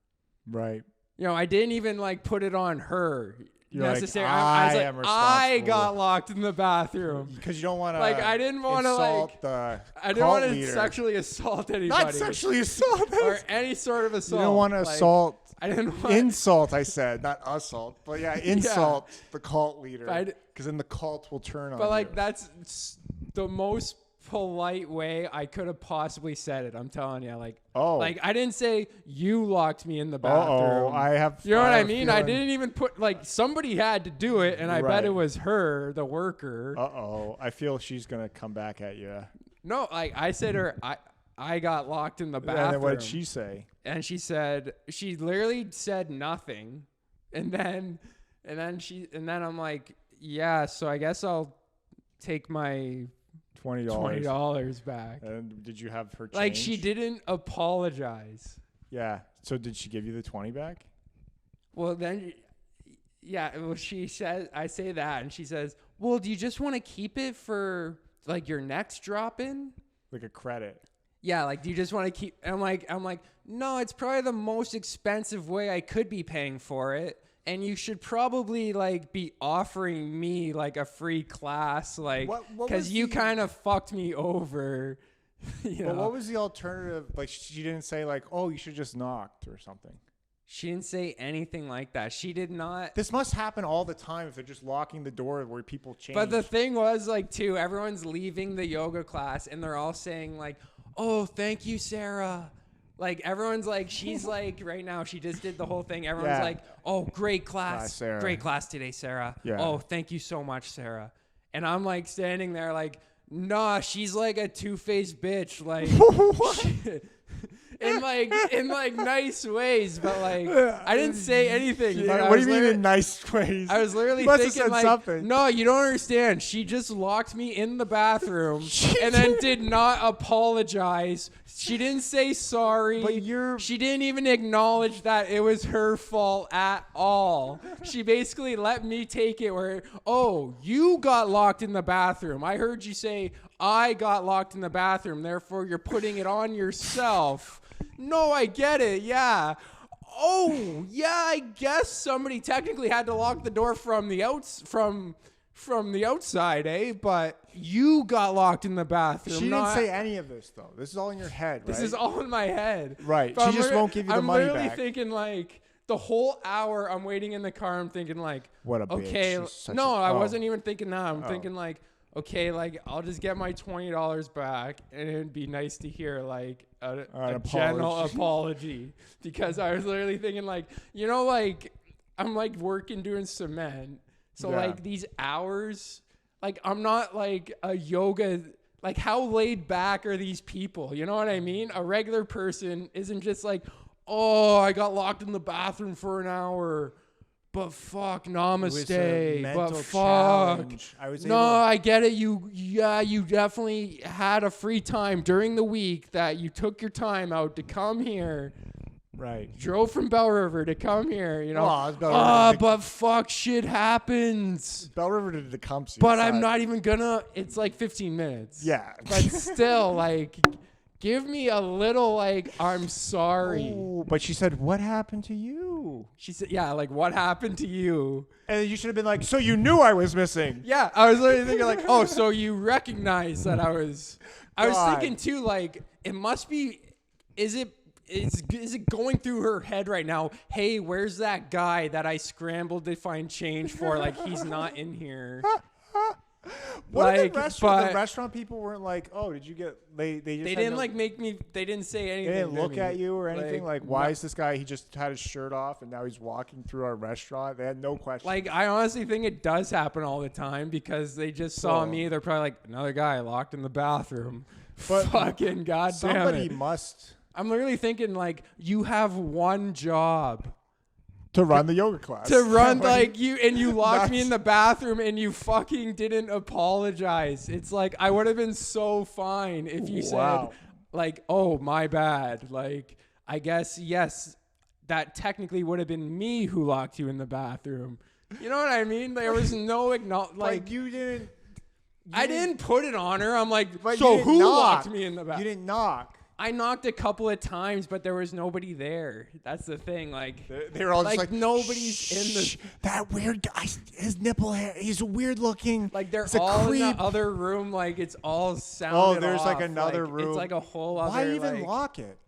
Right. You know, I didn't even like put it on her. You're necessarily. like, I was I like, am I responsible. got locked in the bathroom. Because you don't want to Like, I didn't wanna, insult like- the I didn't cult want to leader. sexually assault anybody. Not sexually assault. or any sort of You assault. don't want to Like, assault. I didn't want. Insult, I said, not assault. But yeah, insult the cult leader. I'd- Because then the cult will turn on But like you. that's the most polite way I could have possibly said it. I'm telling you, like, Oh. like I didn't say you locked me in the bathroom. I have. You know what I have a mean? I feeling- didn't even put like somebody had to do it, and I bet Right. it was her, the worker. I feel she's gonna come back at you. No, like I said, her, I got locked in the bathroom. And then what did she say? And she said, she literally said nothing, and then I'm like, yeah, so I guess I'll take my $20 back. And did you have her change? Like she didn't apologize. Yeah. So did she give you the 20 back? Well, then, yeah. Well, she says, I say that, and she says, "Well, do you just want to keep it for like your next drop in?" Like a credit. Yeah, like, do you just want to keep? And I'm like, no, it's probably the most expensive way I could be paying for it. And you should probably like be offering me like a free class, like, What because was you the- kind of fucked me over. You But know? what was the alternative? Like she didn't say like, oh, you should just knocked or something. She didn't say anything like that. She did not. This must happen all the time if they're just locking the door where people change. But the thing was, like, too, everyone's leaving the yoga class and they're all saying, like, "Oh, thank you, Sarah." Like, everyone's like, she's like, right now, she just did the whole thing. Everyone's Yeah. like, "Oh, great Class, class. Sarah." Great class today, Sarah. Yeah. Oh, thank you so much, Sarah." And I'm like standing there, like, nah, she's like a two-faced bitch. Like, in like nice ways, but like I didn't say anything. But I what do was you mean literally- in nice ways? I was literally You must have thinking said like, something. no, you don't understand. She just locked me in the bathroom and then did not apologize. She didn't say sorry. But she didn't even acknowledge that it was her fault at all. She basically let me take it where, oh, you got locked in the bathroom. I heard you say I got locked in the bathroom. Therefore, you're putting it on yourself. No, I get it. Yeah. Oh, yeah, I guess somebody technically had to lock the door from the from the outside, eh? But you got locked in the bathroom. She didn't not- say any of this though. This is all in your head, right? This is all in my head. Right. But She just won't give you the money I'm literally back. thinking like the whole hour I'm waiting in the car, I'm thinking like, What a bitch. okay, She's such no, a- I oh. wasn't even thinking that. I'm Oh. thinking like, okay, like I'll just get my $20 back, and it'd be nice to hear like a general apology, because I was literally thinking like, you know, like I'm like working doing cement, so Yeah. like these hours, like I'm not like a yoga. Like, how laid back are these people? You know what I mean? A regular person isn't just like, oh, I got locked in the bathroom for an hour, but fuck, It was a namaste, but mental fuck. challenge. I was No, able- I get it. You definitely had a free time during the week that you took your time out to come here. Right. Drove from Bell River to come here, you know. Oh, it's Bell River. But fuck, shit happens. Bell River to Tecumseh. But I'm not even gonna. It's like 15 minutes. Yeah. But still, like, give me a little, like, I'm sorry. Ooh, but she said, what happened to you? She said, yeah, like, what happened to you? And you should have been like, so you knew I was missing. Yeah, I was literally thinking, like, oh, so you recognize that I was thinking, too, like, it must be, is it going through her head right now? Hey, where's that guy that I scrambled to find change for? Like, he's not in here. What Like, if the but- restaurant people weren't like, oh, did you get, they just They had didn't no- like make me. They didn't say anything. They didn't to look me. at you or anything? Like, Like, why no- is this guy, he just had his shirt off and now he's walking through our restaurant? They had no question. Like, I honestly think it does happen all the time because they just saw Well- me. They're probably like, another guy locked in the bathroom. But Fucking goddamn somebody it. must I'm literally thinking, like, you have one job. to run the yoga class. To run, like, you locked me Nuts. in the bathroom and you fucking didn't apologize. It's like, I would have been so fine if you Wow. said, like, oh, my bad. Like, I guess, yes, that technically would have been me who locked you in the bathroom. You know what I mean? There was no like like, you didn't. I didn't put it on her. I'm like, But you so didn't who knock. locked me in the You bathroom? didn't knock. I knocked a couple of times, but there was nobody there. That's the thing. Like, They were all just like like, nobody's in the. "Shh, that weird guy, his nipple hair, he's weird looking. Like, they're He's a all in creep." the other room. Like, it's all sounded Oh, there's like off. another Like, room. It's like a whole other. Why even like, lock it?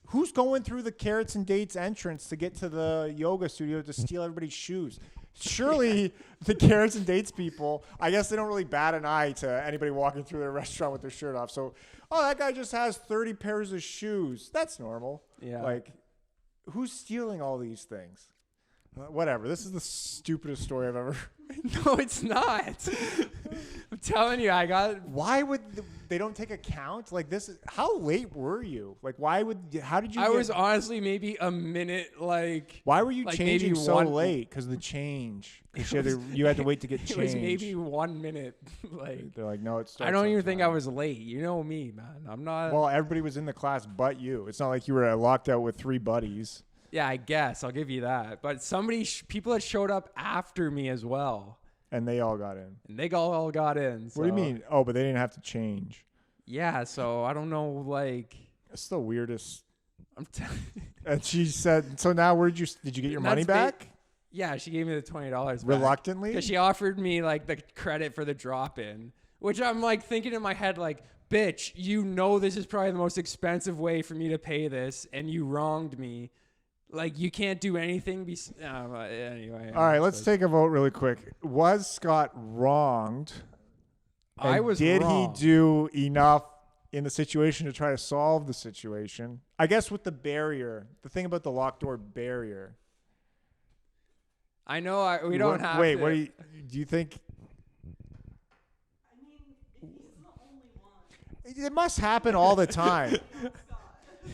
Who's going through the Carrots and Dates entrance to get to the yoga studio to steal everybody's shoes? Surely the Carrots and Dates people, I guess they don't really bat an eye to anybody walking through their restaurant with their shirt off. So, oh, that guy just has 30 pairs of shoes. That's normal. Yeah. Like, who's stealing all these things? Whatever. This is the stupidest story I've ever. No, it's not. I'm telling you, I got. Why would they don't take account? Like this is how late were you? Like why would how did you? I get- was honestly maybe a minute. Like, Why were you like changing maybe so one- late? Because the change. 'Cause you had to wait to get it changed. was maybe 1 minute. Like, They're like, no, it starts. I don't on even think I time." was late. You know me, man. I'm not. Well, everybody was in the class but you. It's not like you were locked out with 3 buddies. Yeah, I guess I'll give you that. But people had showed up after me as well, And they all got in. and they all got in. What do you so- mean? Oh, but they didn't have to change. Yeah, so I don't know. Like, It's the weirdest. I'm. And she said, "So now, did you get your money That's back Yeah, she gave me the $20 reluctantly?" because she offered me like the credit for the drop-in, which I'm like thinking in my head, like, bitch, you know this is probably the most expensive way for me to pay this, and you wronged me. Like, you can't do anything. Anyway. All right, let's take a vote really quick. Was Scott wronged? I And was Did wrong. he do enough in the situation to try to solve the situation? I guess with the barrier, the thing about the locked door barrier. I know we don't have. Wait, to, what do you think? I mean, he's the only one. It must happen all the time.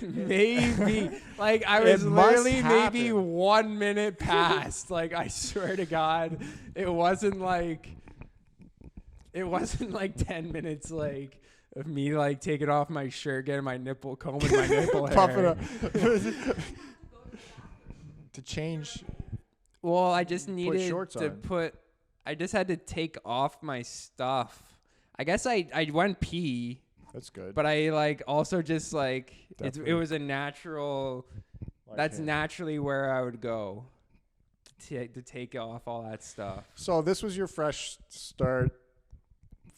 Maybe like I It was must literally maybe happen. 1 minute past. Like, I swear to God, it wasn't like 10 minutes like of me like taking off my shirt, getting my nipple, combing my nipple Puffing hair. up. To change. Well, I just needed shorts to on. put. I just had to take off my stuff. I guess I went pee. That's good. But I like also just like it Definitely. was a natural. Like That's him. naturally where I would go to take off all that stuff. So this was your fresh start.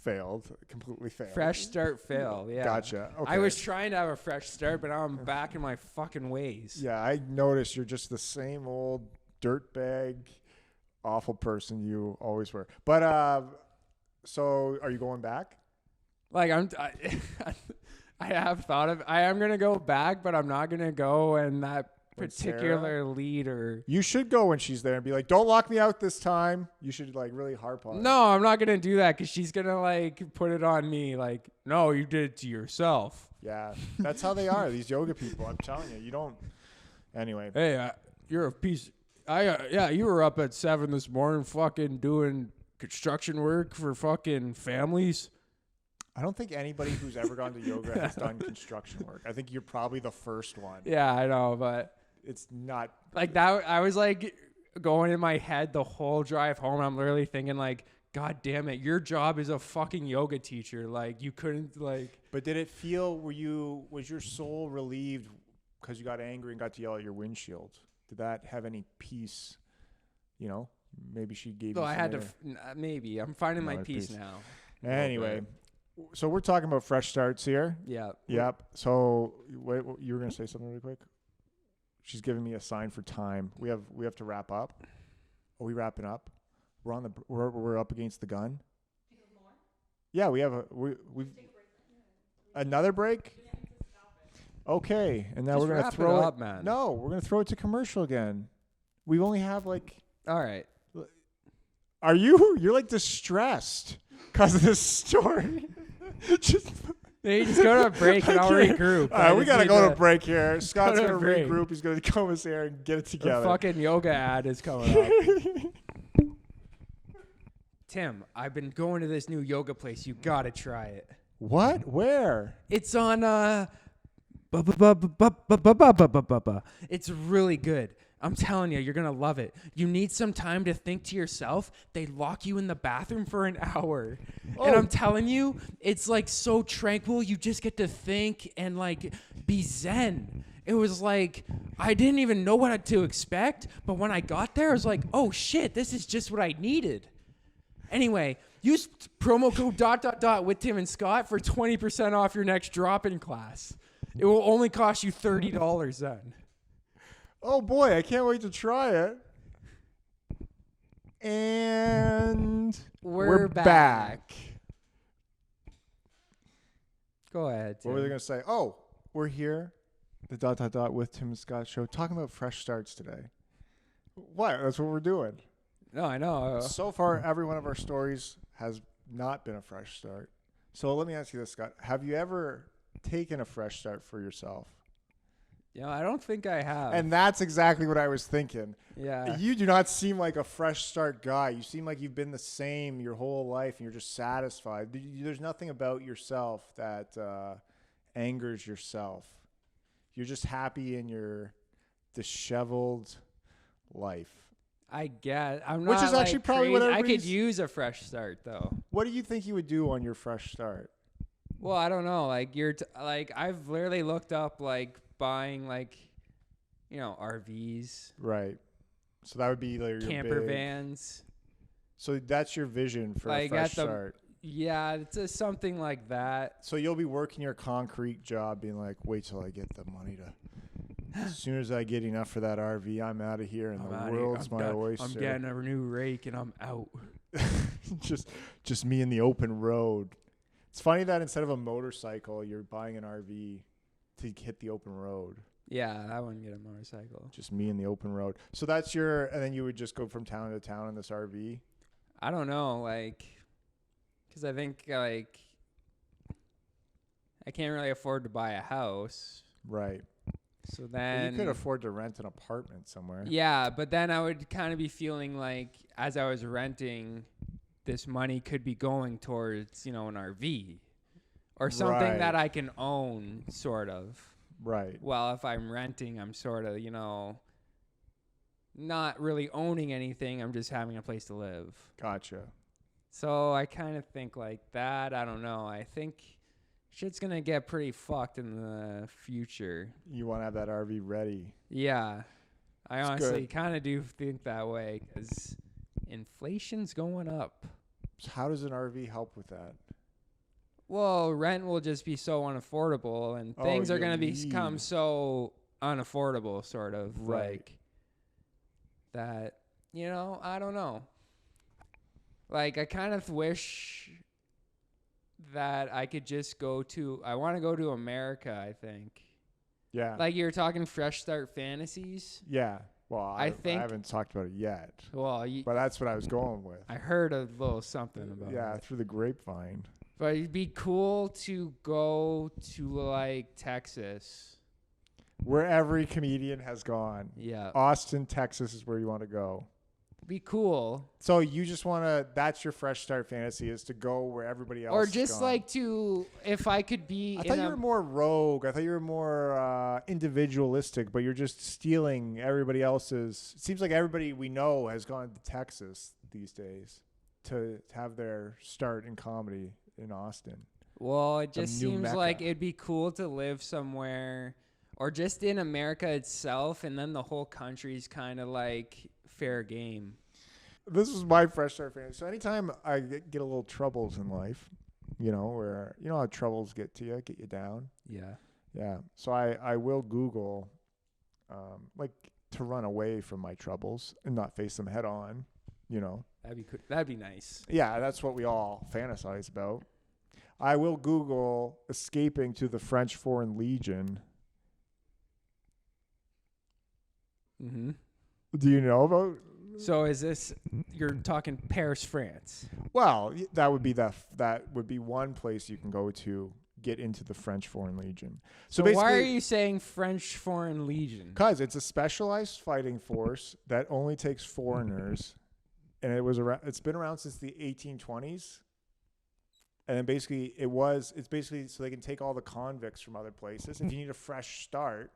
Failed. Completely failed. Fresh start, fail. Yeah. Gotcha. Okay. I was trying to have a fresh start, but now I'm back in my fucking ways. Yeah, I noticed you're just the same old dirtbag, awful person you always were. But so are you going back? Like I have thought of. I am gonna go back, but I'm not gonna go in that With particular leader. You should go when she's there and be like, "Don't lock me out this time." You should like really harp on it. No, I'm not gonna do that because she's gonna like put it on me. Like, no, you did it to yourself. Yeah, that's how they are. These yoga people. I'm telling you, you don't. Anyway, Hey, you're a piece. Yeah, you were up at 7 this morning, fucking doing construction work for fucking families. I don't think anybody who's ever gone to yoga has done construction work. I think you're probably the first one. Yeah, I know, but it's not Like that, I was like going in my head the whole drive home. I'm literally thinking like, God damn it, your job is a fucking yoga teacher. Like you couldn't like. But did it feel? Was your soul relieved because you got angry and got to yell at your windshield? Did that have any peace? You know, maybe she gave So you. I had to maybe. I'm finding my No, peace peace. now. Anyway, so we're talking about fresh starts here. Yeah. Yep. So wait, you were gonna say something really quick. She's giving me a sign for time. We have to wrap up. Are we wrapping up? We're up against the gun. Yeah, we've another break. Okay, and now Just we're gonna wrap throw it up, man. No, we're gonna throw it to commercial again. We only have like. All right. Are you? You're like distressed because of this story. Just. Maybe just go to a break and I'll Okay. regroup. All right, we gotta go to a break here. go Scott's to a gonna break. regroup. He's gonna come us here and get it The together. fucking yoga ad is coming up. Tim, I've been going to this new yoga place. You gotta try it. What? Where? It's on It's really good. I'm telling you, you're gonna love it. You need some time to think to yourself. They lock you in the bathroom for an hour. And I'm telling you, it's like so tranquil. You just get to think and like be zen. It was like, I didn't even know what to expect. But when I got there, I was like, oh shit, this is just what I needed. Anyway, use promo code ... with Tim and Scott for 20% off your next drop-in class. It will only cost you $30 then. Oh boy, I can't wait to try it. And We're back. Go ahead, Tim. What were they gonna say? Oh, we're here, the ... with Tim and Scott show, talking about fresh starts today. What? That's what we're doing. No, I know. So far, every one of our stories has not been a fresh start. So let me ask you this, Scott. Have you ever taken a fresh start for yourself? You know, I don't think I have. And that's exactly what I was thinking. Yeah. You do not seem like a fresh start guy. You seem like you've been the same your whole life and you're just satisfied. There's nothing about yourself that angers yourself. You're just happy in your disheveled life. I guess. I'm not Which is actually like probably what crazy. I could everybody's- use a fresh start though. What do you think you would do on your fresh start? Well, I don't know. Like like I've literally looked up like buying like, you know, RVs, Right. So that would be like your camper big- vans. So that's your vision for Like a fresh at the- start. Yeah, it's just something like that. So you'll be working your concrete job being like, wait till I get the money to. As soon as I get enough for that RV, I'm out of here and I'm the outta here. world's I'm my done. oyster. I'm getting a new rake and I'm out. just me in the open road. It's funny that instead of a motorcycle, you're buying an RV to hit the open road. Yeah, I wouldn't get a motorcycle. Just me in the open road. So that's your, and then you would just go from town to town in this RV. I don't know, like, because I think like I can't really afford to buy a house. Right. So But then you could afford to rent an apartment somewhere. yeah, but then I would kind of be feeling like as I was renting, this money could be going towards, you know, an RV or something that Right. I can own, sort of. Right. Well, if I'm renting, I'm sort of, you know, not really owning anything. I'm just having a place to live. Gotcha. So I kind of think like that. I don't know. I think shit's going to get pretty fucked in the future. You want to have that RV ready. Yeah. I It's honestly good. kind of do think that way because inflation's going up. So how does an RV help with that? Well, rent will just be so unaffordable and Oh, things are you'll going to become need- so unaffordable, sort of Right. like that, you know, I don't know. Like, I kind of wish that I could just I want to go to America, I think. Yeah. Like you were talking fresh start fantasies. Yeah. Well, I I think- haven't talked about it yet, Well, but that's what I was going with. I heard a little something about Yeah, it. through the grapevine. But it'd be cool to go to like Texas. Where every comedian has gone. Yeah. Austin, Texas is where you want to go. be cool. So you just want to, that's your fresh start fantasy, is to go where everybody else Or is just gone. like to, if I could be I in thought you a, were more rogue. I thought you were more individualistic, but you're just stealing everybody else's. It seems like everybody we know has gone to Texas these days to have their start in comedy in Austin. well, it just new seems Mecca. like it'd be cool to live somewhere or just in America itself, and then the whole country's kind of like fair game. This is my fresh start fantasy. So anytime I get a little troubles in life, where you know how troubles get to you, get you down. Yeah. Yeah. So I will Google, like to run away from my troubles and not face them head on. That'd be cool. That'd be nice. Yeah, that's what we all fantasize about. I will Google escaping to the French Foreign Legion. Mm-hmm. Do you know about? So is this, you're talking Paris, France? Well, that would be one place you can go to get into the French Foreign Legion. So why are you saying French Foreign Legion? Because it's a specialized fighting force that only takes foreigners, and it's been around since the 1820s. And then basically it's basically so they can take all the convicts from other places. If you need a fresh start,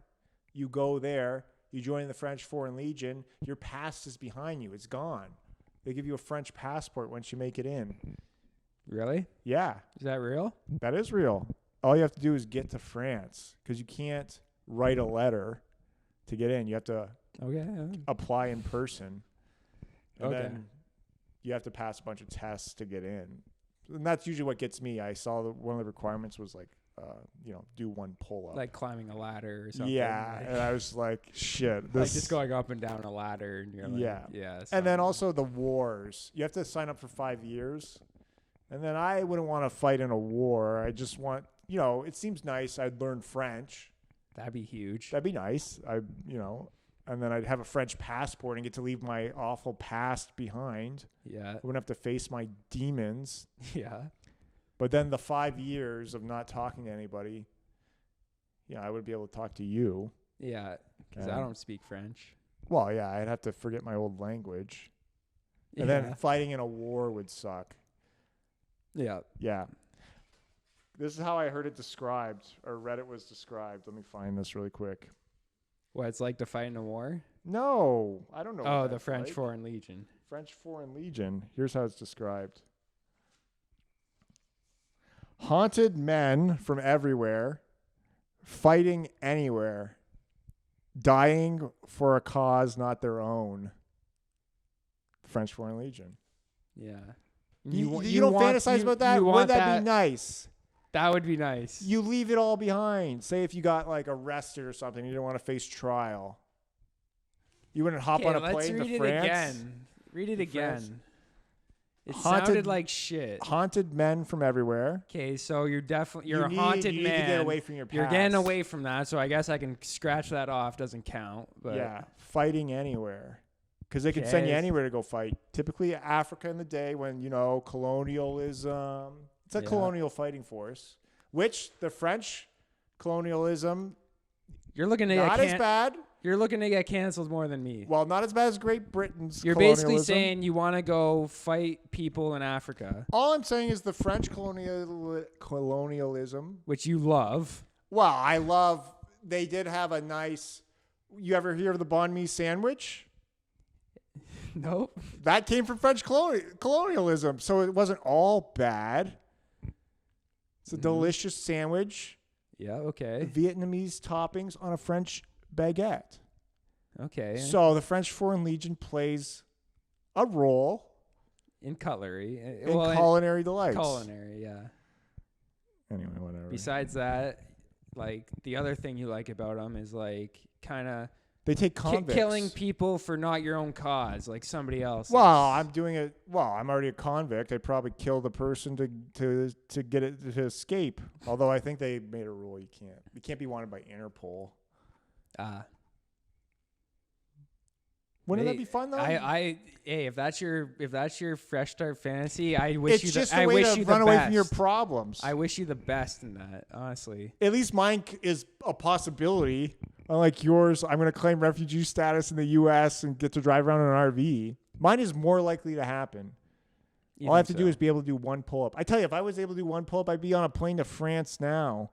you go there, you join the French Foreign Legion, your past is behind you. It's gone. They give you a French passport once you make it in. Really? Yeah, Is that real? that is real. All you have to do is get to France, because you can't write a letter to get in. You have to Okay. apply in person. And Okay. then you have to pass a bunch of tests to get in. And that's usually what gets me. I saw that one of the requirements was like, do one pull-up. Like climbing a ladder or something. Yeah, Like, and I was like, shit. like This, just going up and down a ladder. And you're like, Yeah. Yeah. and then something. also the wars. You have to sign up for 5 years. And then I wouldn't want to fight in a war. I just want, it seems nice. I'd learn French. That'd be huge. That'd be nice. And then I'd have a French passport and get to leave my awful past behind. Yeah. I wouldn't have to face my demons. Yeah. But then the 5 years of not talking to anybody, I would be able to talk to you. Yeah. Because I don't speak French. Well, yeah, I'd have to forget my old language. And Yeah. then fighting in a war would suck. Yeah. Yeah. This is how I heard it described, or read it was described. Let me find this really quick. What it's like to fight in a war? No, I don't know. Oh, what the that's French like. Foreign Legion. French Foreign Legion. Here's how it's described. Haunted men from everywhere, fighting anywhere, dying for a cause not their own. French Foreign Legion. Yeah. You wa- don't want- fantasize you- about that? you Wouldn't want that be nice? That would be nice. You leave it all behind. Say if you got like arrested or something, you didn't want to face trial. You wouldn't hop on a let's plane read to it France. again. Read it To France. again. It Haunted- sounded like shit. Haunted men from everywhere. Okay, so you're definitely You a need- haunted you man. need to get away from your You're getting past. away from that, so I guess I can scratch that off. Doesn't count. But Yeah, fighting anywhere. Because they could send you Okay. anywhere to go fight. Typically Africa in the day when, colonialism. It's a Yeah. colonial fighting force. Which the French colonialism, you're looking to not get as bad. You're looking to get canceled more than me. Well, not as bad as Great Britain's You're colonialism. basically saying you want to go fight people in Africa, All I'm saying is the French colonialism. which you love. Well, I love. They did have a nice. You ever hear of the banh mi sandwich? Nope. That came from French colonialism, so it wasn't all bad. It's a delicious sandwich, Yeah. Okay. Vietnamese toppings on a French baguette. Okay. So the French Foreign Legion plays a role in cutlery. in in culinary delights. culinary. Yeah. Anyway, whatever. Besides that, like the other thing you like about them is like kind of they take convicts. killing people for not your own cause, like somebody else. Well, I'm doing it. Well, I'm already a convict. I'd probably kill the person to get it to escape. Although I think they made a rule you can't be wanted by Interpol. Wouldn't that be fun though? Hey, if that's your fresh start fantasy, I wish it's you just the, a I way wish to you run the away best. from your problems. I wish you the best in that, honestly. At least mine is a possibility. Unlike yours, I'm going to claim refugee status in the U.S. and get to drive around in an RV. Mine is more likely to happen. You All I have to think do so? is be able to do one pull-up. I tell you, if I was able to do one pull-up, I'd be on a plane to France now.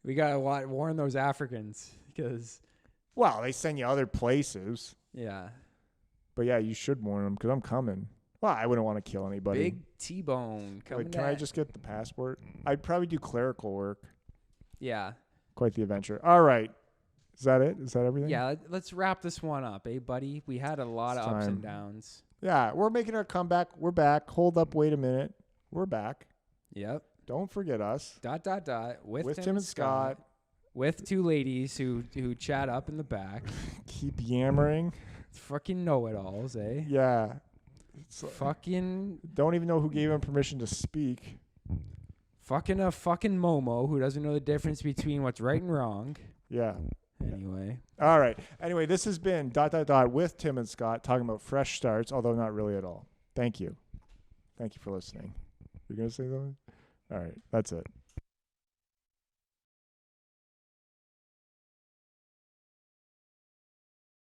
We gotta warn those Africans because Well, they send you other places. yeah, But yeah, you should warn them because I'm coming. Well, I wouldn't want to kill anybody. big T-bone coming. Like, can I just get the passport? I'd probably do clerical work. Yeah, Quite the adventure. All right. Is that it? Is that everything? yeah. Let's wrap this one up, buddy? We had a lot It's of ups and time. downs. Yeah, we're making our comeback. We're back. Hold up. Wait a minute. We're back. Yep. Don't forget us. With Tim and Scott. with two ladies who chat up in the back. Keep yammering. Fucking know-it-alls, eh? Yeah. Fucking Don't even know who gave him permission to speak. fucking a fucking Momo who doesn't know the difference between what's right and wrong. Yeah. Anyway. All right. Anyway, this has been ... with Tim and Scott talking about fresh starts, although not really at all. Thank you. Thank you for listening. You're going to say something? All right. That's it.